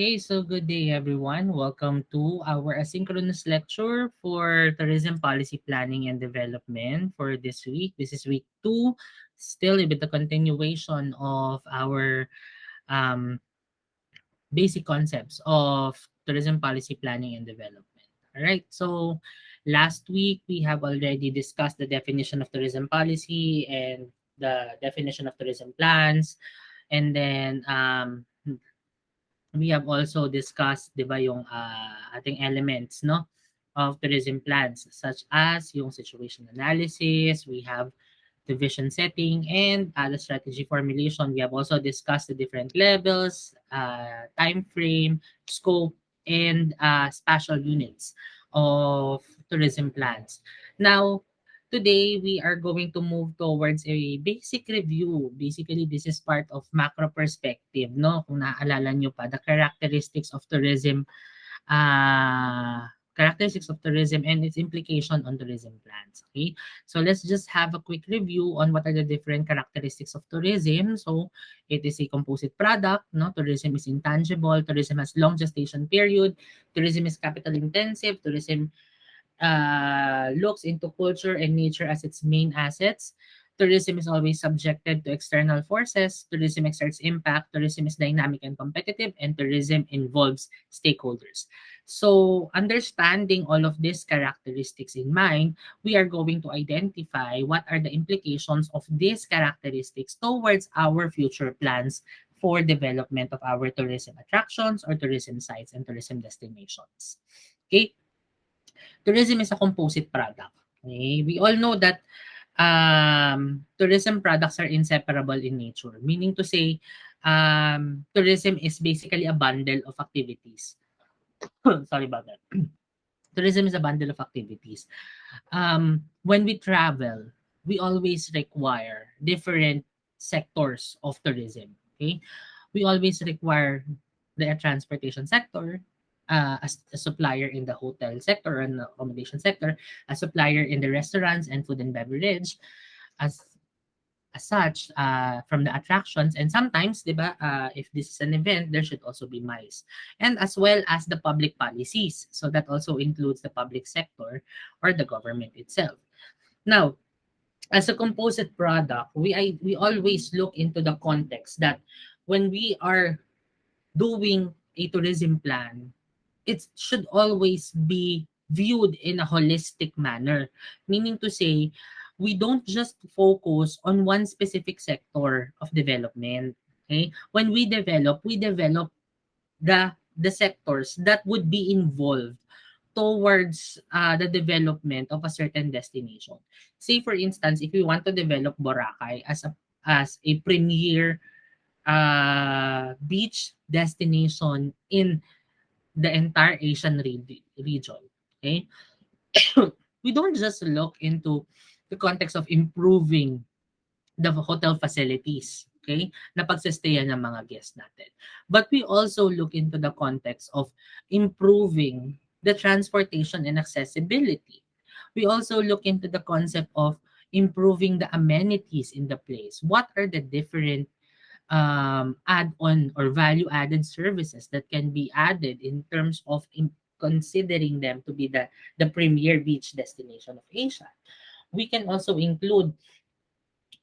Okay, so good day everyone. Welcome to our asynchronous lecture for tourism policy planning and development for this week. This is week 2, still a bit the continuation of our um, basic concepts of tourism policy planning and development. All right, so last week we have already discussed the definition of tourism policy and the definition of tourism plans. And then we have also discussed, 'di ba, yung ating elements, no, of tourism plans such as yung situation analysis, we have the vision setting and the strategy formulation. We have also discussed the different levels, time frame, scope, and spatial units of tourism plans. Now, today we are going to move towards a basic review. Basically, this is part of macro perspective, no? Kung naaalala nyo pa, the characteristics of tourism and its implication on tourism plans. Okay, so let's just have a quick review on what are the different characteristics of tourism. So it is a composite product. No, tourism is intangible. Tourism has long gestation period. Tourism is capital intensive. Tourism looks into culture and nature as its main assets. Tourism is always subjected to external forces. Tourism exerts impact. Tourism is dynamic and competitive, and tourism involves stakeholders. So, understanding all of these characteristics in mind, we are going to identify what are the implications of these characteristics towards our future plans for development of our tourism attractions or tourism sites and tourism destinations. Okay, tourism is a composite product. Okay? We all know that tourism products are inseparable in nature, meaning to say, tourism is basically a bundle of activities. Sorry about that. Tourism is a bundle of activities. When we travel, we always require different sectors of tourism. Okay, we always require the transportation sector, as a supplier in the hotel sector and the accommodation sector, a supplier in the restaurants and food and beverage, as such, from the attractions, and sometimes, di ba, if this is an event, there should also be MICE. And as well as the public policies. So that also includes the public sector or the government itself. Now, as a composite product, we always look into the context that when we are doing a tourism plan, it should always be viewed in a holistic manner. Meaning to say, we don't just focus on one specific sector of development. Okay? When we develop the sectors that would be involved towards the development of a certain destination. Say for instance, if we want to develop Boracay as a premier beach destination in the entire Asian region. Okay? We don't just look into the context of improving the hotel facilities, okay, na pagsistayan ng mga guests natin. But we also look into the context of improving the transportation and accessibility. We also look into the concept of improving the amenities in the place. What are the different add-on or value-added services that can be added in terms of considering them to be the premier beach destination of Asia? We can also include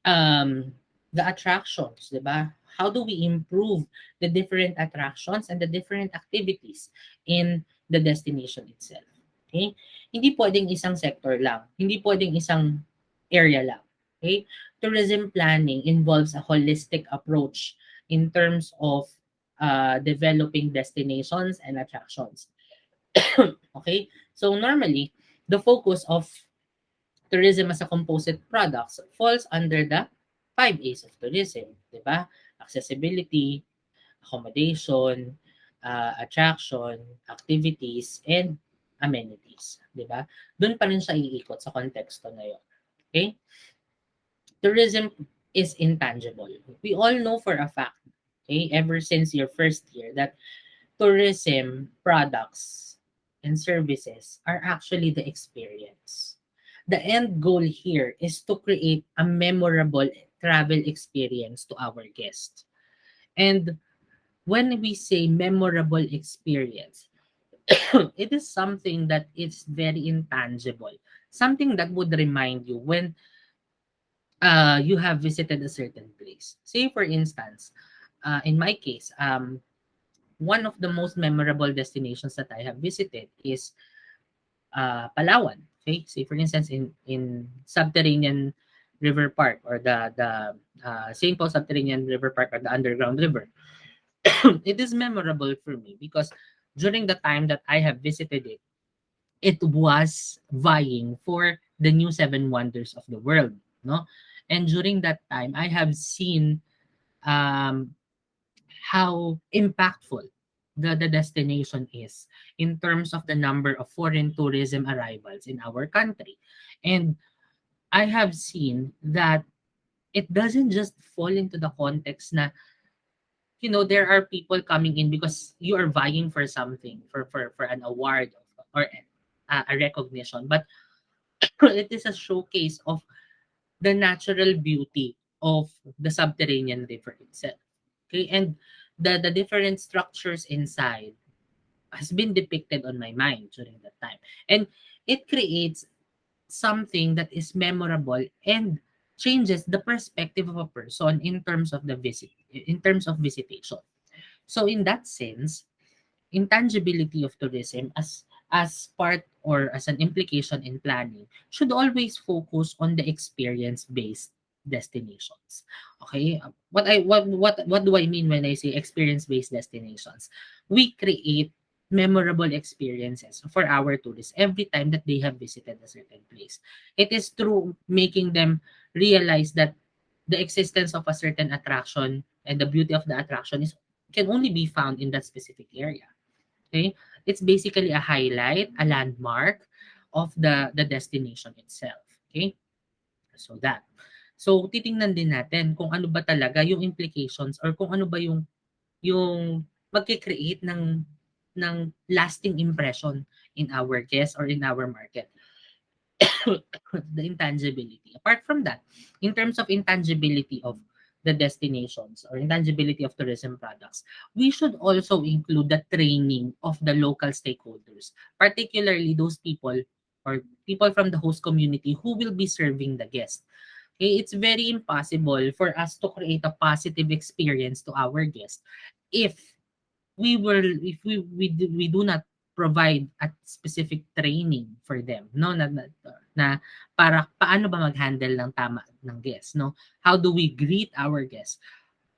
the attractions, di ba? How do we improve the different attractions and the different activities in the destination itself? Okay? Hindi pwedeng isang sector lang. Hindi pwedeng isang area lang. Okay? Tourism planning involves a holistic approach in terms of developing destinations and attractions. Okay? So normally, the focus of tourism as a composite products falls under the 5 A's of tourism, di ba? Accessibility, accommodation, attraction, activities, and amenities, di ba? Doon pa rin siya iikot sa konteksto na yun. Okay? Tourism is intangible. We all know for a fact, okay, ever since your first year, that tourism products and services are actually the experience. The end goal here is to create a memorable travel experience to our guests. And when we say memorable experience, it is something that is very intangible, something that would remind you when you have visited a certain place. Say for instance, in my case, one of the most memorable destinations that I have visited is Palawan. Okay, say for instance in Subterranean River Park, or the St. Paul Subterranean River Park, or the underground river. It is memorable for me because during the time that I have visited it, it was vying for the new seven wonders of the world, no? And during that time, I have seen um, how impactful the destination is in terms of the number of foreign tourism arrivals in our country. And I have seen that it doesn't just fall into the context na, there are people coming in because you are vying for something, for an award or a recognition, but it is a showcase of the natural beauty of the subterranean river itself. Okay, and the different structures inside has been depicted on my mind during that time, and it creates something that is memorable and changes the perspective of a person in terms of in terms of visitation. So in that sense, intangibility of tourism as part or as an implication in planning should always focus on the experience based destinations. Okay, what do I mean when I say experience based destinations? We create memorable experiences for our tourists every time that they have visited a certain place. It is through making them realize that the existence of a certain attraction and the beauty of the attraction is can only be found in that specific area. Okay? It's basically a highlight, a landmark of the destination itself. Okay? So that. So titingnan din natin kung ano ba talaga yung implications, or kung ano ba yung magke-create ng lasting impression in our guests or in our market. The intangibility. Apart from that, in terms of intangibility of the destinations or intangibility of tourism products, we should also include the training of the local stakeholders, particularly those people or people from the host community who will be serving the guest. Okay, it's very impossible for us to create a positive experience to our guests if we do not provide a specific training for them, no, na para paano ba mag-handle ng tama ng guests, no? How do we greet our guests?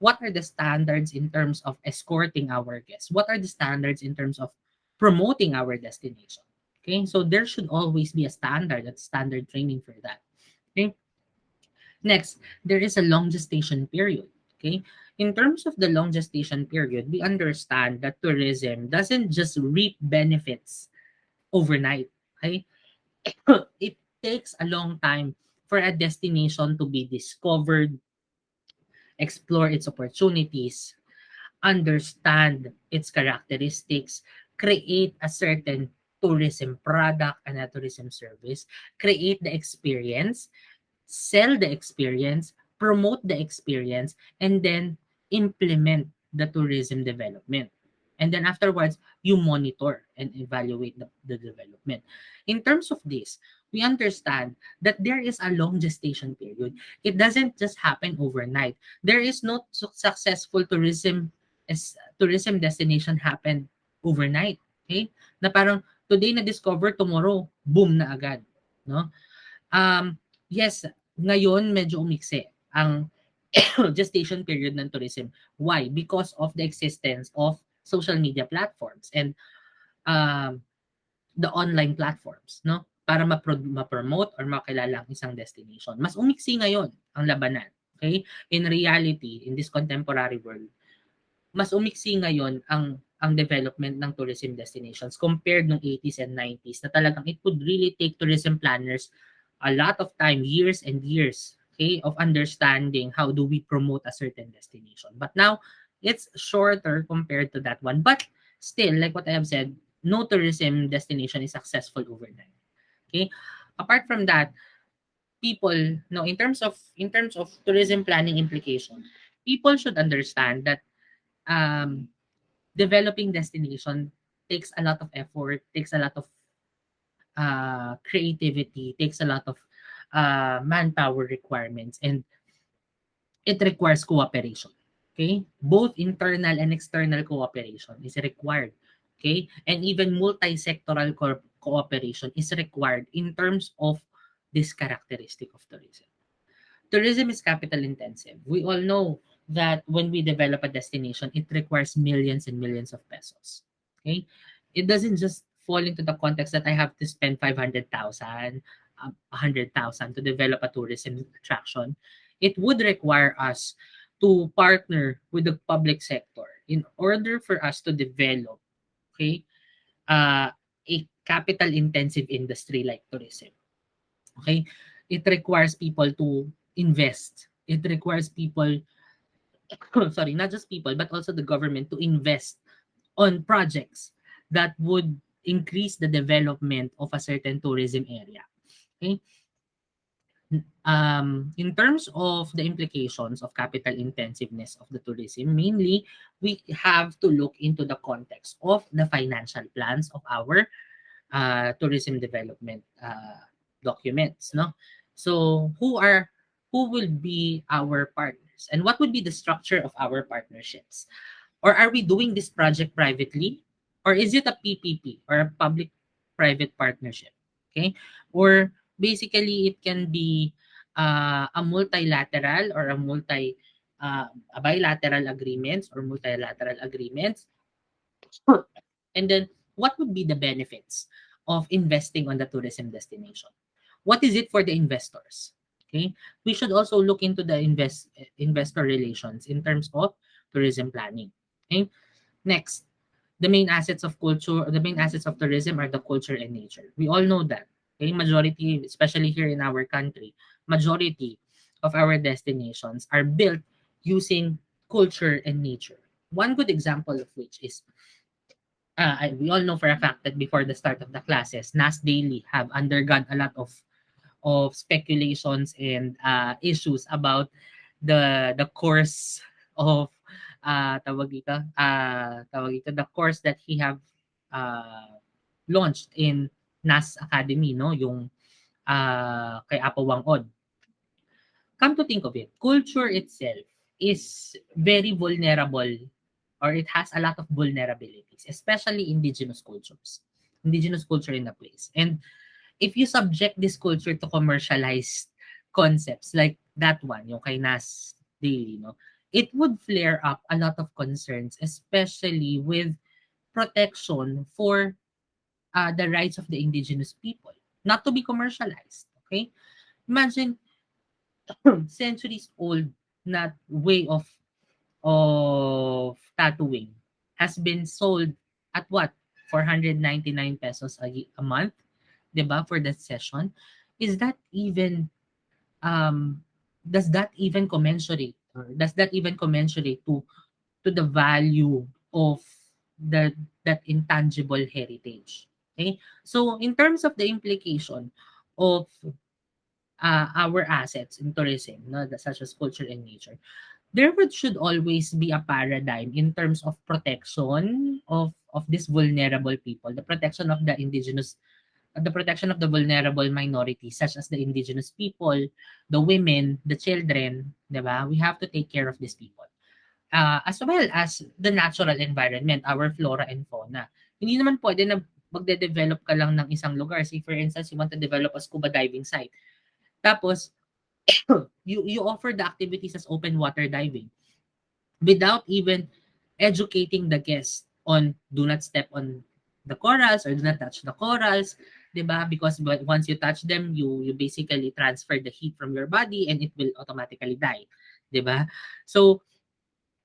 What are the standards in terms of escorting our guests? What are the standards in terms of promoting our destination? Okay, so there should always be a standard training for that. Okay, next, there is a long gestation period. Okay, in terms of the long gestation period, we understand that tourism doesn't just reap benefits overnight. Okay, it takes a long time for a destination to be discovered, explore its opportunities, understand its characteristics, create a certain tourism product and a tourism service, create the experience, sell the experience, promote the experience, and then implement the tourism development. And then afterwards, you monitor and evaluate the development. In terms of this, we understand that there is a long gestation period. It doesn't just happen overnight. There is no successful tourism destination happen overnight. Okay? Na parang today na discover, tomorrow boom na agad, no? Yes, ngayon medyo umiksi ang gestation period ng tourism. Why? Because of the existence of social media platforms and um, the online platforms, no? Para ma-promote or makilala ang isang destination. Mas umiksi ngayon ang labanan. Okay? In reality, in this contemporary world, mas umiksi ngayon ang development ng tourism destinations compared nung 80s and 90s na talagang it would really take tourism planners a lot of time, years and years, okay, of understanding how do we promote a certain destination. But now, it's shorter compared to that one. But still, like what I have said, no tourism destination is successful overnight. Okay? Apart from that, people, no, in terms of tourism planning implication, people should understand that developing destination takes a lot of effort, takes a lot of creativity, takes a lot of manpower requirements, and it requires cooperation. Okay? Both internal and external cooperation is required. Okay? And even multi-sectoral cooperation is required in terms of this characteristic of tourism. Tourism is capital intensive. We all know that when we develop a destination, it requires millions and millions of pesos. Okay? It doesn't just fall into the context that I have to spend 500,000, 100,000 to develop a tourism attraction. It would require us to partner with the public sector in order for us to develop, okay, a capital intensive industry like tourism. Okay? It requires people to invest. It requires people, sorry, not just people, but also the government to invest on projects that would increase the development of a certain tourism area. Okay? In terms of the implications of capital intensiveness of the tourism, mainly we have to look into the context of the financial plans of our tourism development documents, no? So who will be our partners and what would be the structure of our partnerships? Or are we doing this project privately, or is it a PPP or a public private partnership? Okay? Or basically it can be a multilateral or a bilateral agreements or multilateral agreements. And then, what would be the benefits of investing on the tourism destination? What is it for the investors? Okay, we should also look into the investor relations in terms of tourism planning. Okay, next, the main assets of culture, the main assets of tourism are the culture and nature. We all know that. Okay, majority, especially here in our country, majority of our destinations are built using culture and nature. One good example of which is we all know for a fact that before the start of the classes, NAS Daily have undergone a lot of speculations and issues about the course of the course that he have launched in NAS Academy, no, yung kay Apo Wangod. Come to think of it, culture itself is very vulnerable, or it has a lot of vulnerabilities, especially indigenous cultures. Indigenous culture in the place. And if you subject this culture to commercialized concepts like that one, yung kay Nas Daily, no, it would flare up a lot of concerns, especially with protection for the rights of the indigenous people, not to be commercialized. Okay? Imagine centuries old na way of tattooing has been sold at what? 499 pesos a month, 'di ba, for that session. Is that even does that even commensurate, or does that even commensurate to the value of that intangible heritage? Okay? So in terms of the implication of our assets in tourism, no, such as culture and nature, should always be a paradigm in terms of protection of these vulnerable people, the protection of the vulnerable minorities such as the indigenous people, the women, the children, 'di ba? We have to take care of these people. As well as the natural environment, our flora and fauna. Hindi naman pwede na magde-develop ka lang ng isang lugar. Say for instance, you want to develop a scuba diving site. Tapos you offer the activities as open water diving without even educating the guests on do not step on the corals or do not touch the corals, 'di ba? Because once you touch them, you basically transfer the heat from your body and it will automatically die, 'di ba? So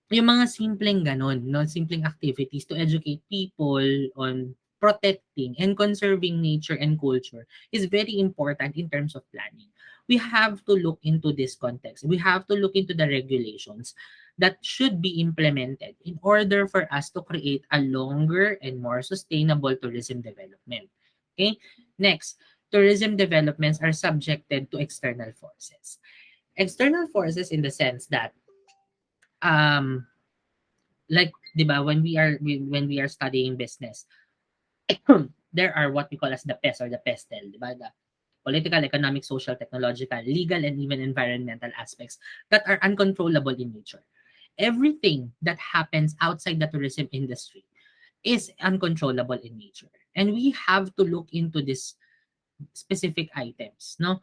yung mga simpleng ganon, no, simpleng activities to educate people on protecting and conserving nature and culture is very important in terms of planning. We have to look into this context. We have to look into the regulations that should be implemented in order for us to create a longer and more sustainable tourism development. Okay? Next, tourism developments are subjected to external forces. External forces in the sense that um like 'di ba, when we are studying business, there are what we call as the PES or the PESTEL, 'di ba? The political, economic, social, technological, legal, and even environmental aspects that are uncontrollable in nature. Everything that happens outside the tourism industry is uncontrollable in nature. And we have to look into these specific items, no?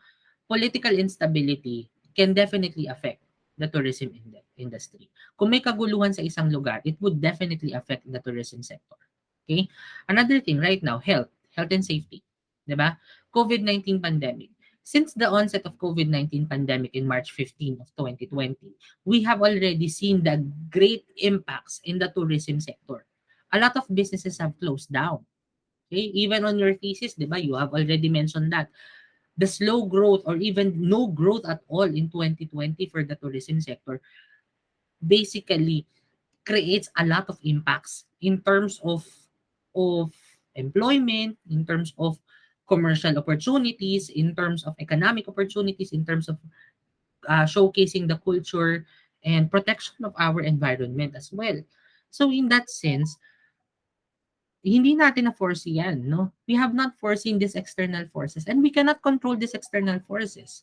Political instability can definitely affect the tourism industry. Kung may kaguluhan sa isang lugar, it would definitely affect the tourism sector. Okay? Another thing right now, health and safety, 'di ba? COVID-19 pandemic. Since the onset of COVID-19 pandemic in March 15 of 2020, we have already seen the great impacts in the tourism sector. A lot of businesses have closed down. Okay? Even on your thesis, 'di ba? You have already mentioned that the slow growth or even no growth at all in 2020 for the tourism sector basically creates a lot of impacts in terms of employment, in terms of commercial opportunities, in terms of economic opportunities, in terms of showcasing the culture and protection of our environment as well. So in that sense, hindi natin na-foresee yan, no? We have not foreseen these external forces and we cannot control these external forces.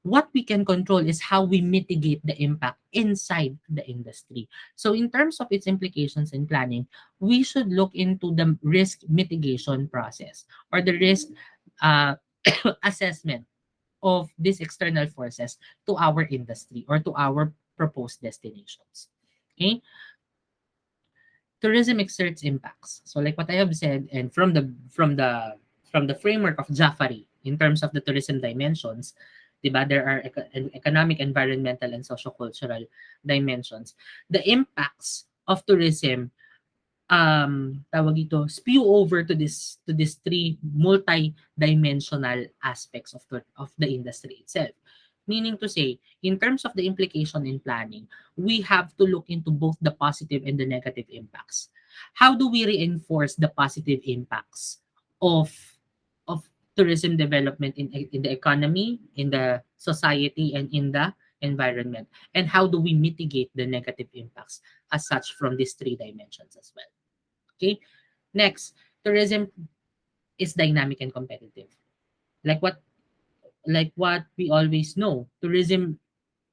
What we can control is how we mitigate the impact inside the industry. So in terms of its implications in planning, we should look into the risk mitigation process or the risk uh, assessment of these external forces to our industry or to our proposed destinations. Okay? Tourism exerts impacts. So like what I have said, and from the framework of Jafari in terms of the tourism dimensions, diba, there are economic, environmental, and sociocultural dimensions. The impacts of tourism tawag ito, spew over to this three multi-dimensional aspects of the industry itself. Meaning to say, in terms of the implication in planning, we have to look into both the positive and the negative impacts. How do we reinforce the positive impacts of of tourism development in the economy, in the society, and in the environment? And how do we mitigate the negative impacts as such from these three dimensions as well? Okay. Next, tourism is dynamic and competitive. Like what we always know, tourism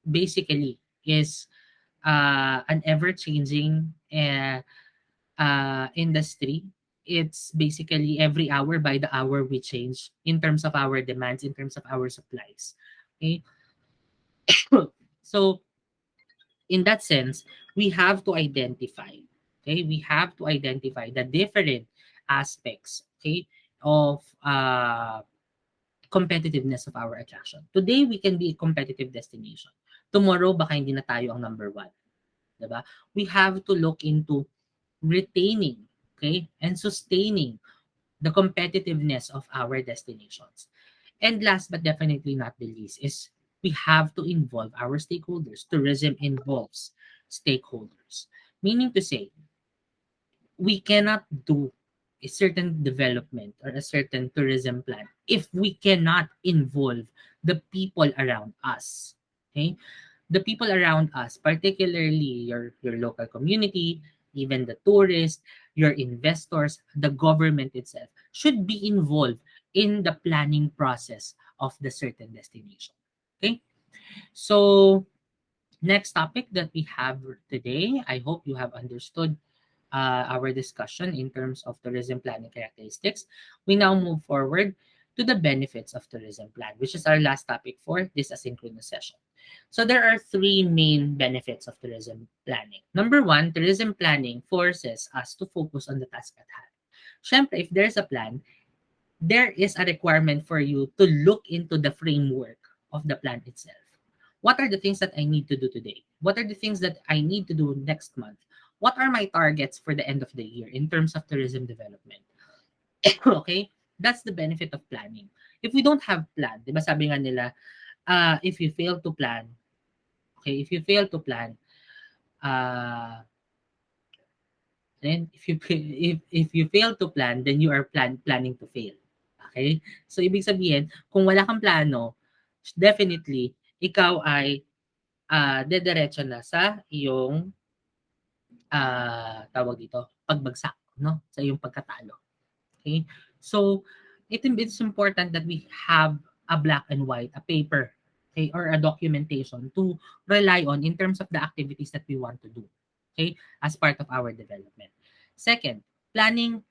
basically is an ever-changing industry. It's basically every hour by the hour we change in terms of our demands, in terms of our supplies. Okay. So in that sense, we have to identify, okay, we have to identify the different aspects, okay, of competitiveness of our attraction. Today, we can be a competitive destination. Tomorrow, baka hindi na tayo ang number one. Diba? We have to look into retaining, okay, and sustaining the competitiveness of our destinations. And last but definitely not the least is we have to involve our stakeholders. Tourism involves stakeholders. Meaning to say, we cannot do a certain development or a certain tourism plan if we cannot involve the people around us. Okay? The people around us, particularly your local community, even the tourists, your investors, the government itself, should be involved in the planning process of the certain destination. Okay? So, next topic that we have today, I hope you have understood our discussion in terms of tourism planning characteristics. We now move forward to the benefits of tourism plan, which is our last topic for this asynchronous session. So there are three main benefits of tourism planning. Number one, tourism planning forces us to focus on the task at hand. Syempre, if there's a plan, there is a requirement for you to look into the framework of the plan itself. What are the things that I need to do today? What are the things that I need to do next month? What are my targets for the end of the year in terms of tourism development? Okay? That's the benefit of planning. If we don't have plan, di ba sabi nga nila, if you fail to plan, okay, if you fail to plan, then if you fail to plan, then you are planning to fail. Okay? So ibig sabihin, kung wala kang plano, definitely ikaw ay dediretso na sa iyong tawag dito, pagbagsak, no? Sa iyong pagkatalo. Okay? So, it's important that we have a black and white, a paper, okay, or a documentation to rely on in terms of the activities that we want to do, okay, as part of our development. Second, planning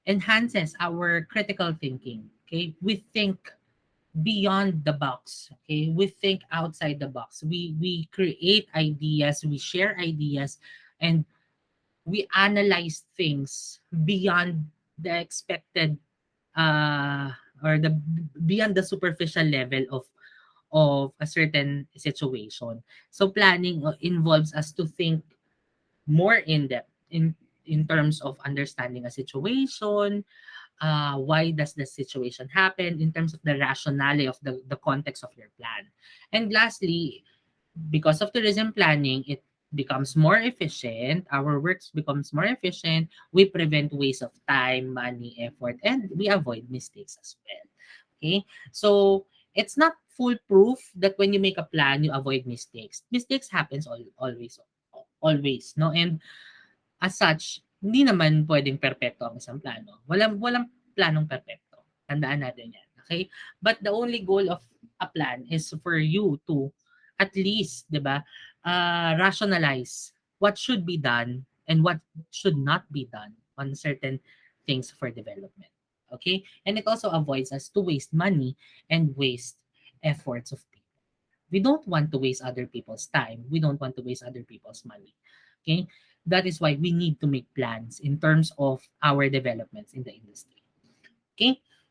enhances our critical thinking. Okay, we think beyond the box. Okay, we think outside the box. We create ideas, we share ideas, and we analyze things beyond the expected uh or the beyond the superficial level of a certain situation. So planning involves us to think more in depth in terms of understanding a situation, why does the situation happen in terms of the rationale of the context of your plan. And lastly, because of tourism planning, it becomes more efficient, our works becomes more efficient, we prevent waste of time, money, effort, and we avoid mistakes as well. Okay? So, it's not foolproof that when you make a plan, you avoid mistakes. Mistakes happens always, no? And as such, hindi naman pwedeng perpekto ang isang plano. Walang planong perpekto. Tandaan natin yan. Okay? But the only goal of a plan is for you to at least, 'di ba, rationalize what should be done and what should not be done on certain things for development. Okay? And it also avoids us to waste money and waste efforts of people. We don't want to waste other people's time. We don't want to waste other people's money. Okay? That is why we need to make plans in terms of our developments in the industry. Okay?